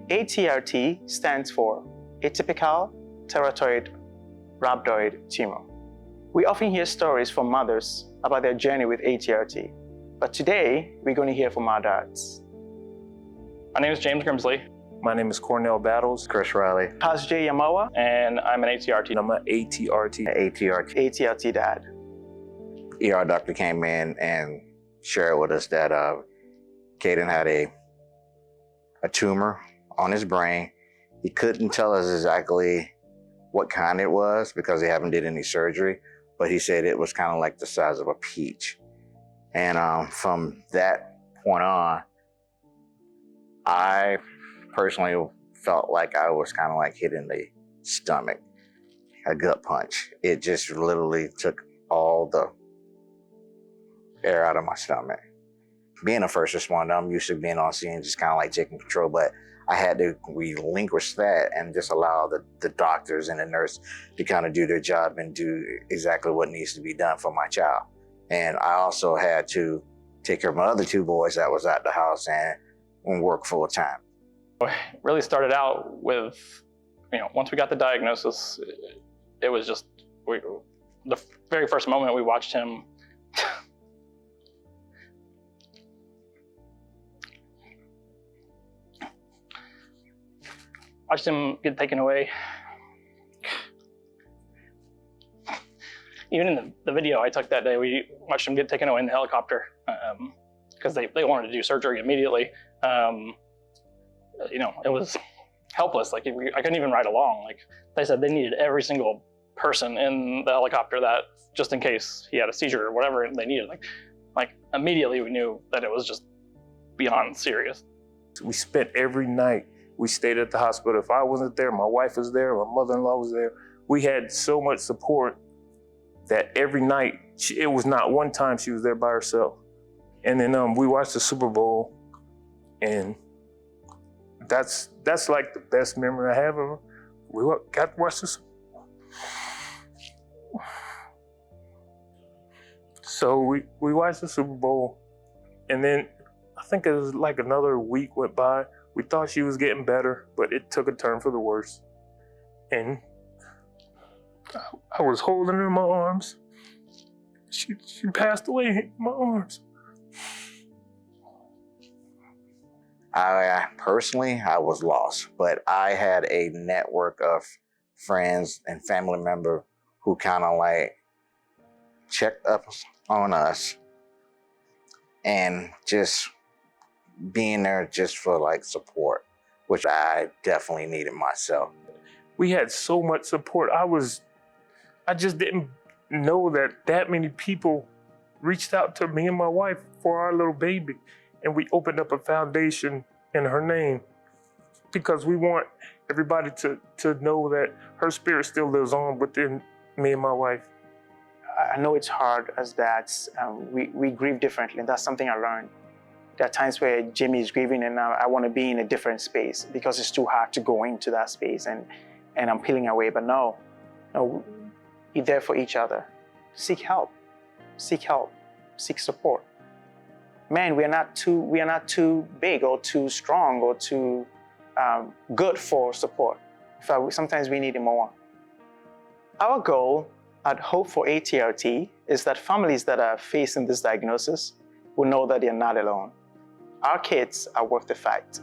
ATRT stands for Atypical Teratoid Rhabdoid Tumor. We often hear stories from mothers about their journey with ATRT, but today we're going to hear from our dads. My name is James Grimsley. My name is Cornell Battles. Chris Riley. How's Jay Yamawa? And I'm an ATRT. I'm an ATRT. ATRT Dad. ER doctor came in and shared with us that Caden had a tumor on his brain. He couldn't tell us exactly what kind it was because they haven't did any surgery, but he said it was kind of like the size of a peach. And from that point on, I personally felt like I was kind of like hit in the stomach, a gut punch. It just literally took all the air out of my stomach. Being a first responder, I'm used to being on scene, just kind of like taking control, but I had to relinquish that and just allow the doctors and the nurse to kind of do their job and do exactly what needs to be done for my child. And I also had to take care of my other two boys that was at the house and work full time. It really started out with, once we got the diagnosis, it was just, the very first moment we watched him get taken away. Even in the video I took that day, we watched him get taken away in the helicopter because they wanted to do surgery immediately. It was helpless. Like I couldn't even ride along. Like they said, they needed every single person in the helicopter that just in case he had a seizure or whatever they needed. Like immediately we knew that it was just beyond serious. We spent every night. We stayed at the hospital. If I wasn't there, my wife was there, my mother-in-law was there. We had so much support that every night, it was not one time she was there by herself. And then we watched the Super Bowl, and that's like the best memory I have of her. We got to watch the Super Bowl. So we watched the Super Bowl, and then I think it was like another week went by. We thought she was getting better, but it took a turn for the worse. And I was holding her in my arms. She passed away in my arms. Personally, I was lost, but I had a network of friends and family members who kind of like checked up on us and just being there just for like support, which I definitely needed myself. We had so much support. I just didn't know that many people reached out to me and my wife for our little baby. And we opened up a foundation in her name because we want everybody to know that her spirit still lives on within me and my wife. I know it's hard as dads. We grieve differently, and that's something I learned. There are times where Jimmy is grieving and I want to be in a different space because it's too hard to go into that space and I'm peeling away. But no, be there for each other. Seek help, seek support. Man, we are not too big or too strong or too good for support. In fact, sometimes we need it more. Our goal at Hope for ATRT is that families that are facing this diagnosis will know that they're not alone. Our kids are worth the fight.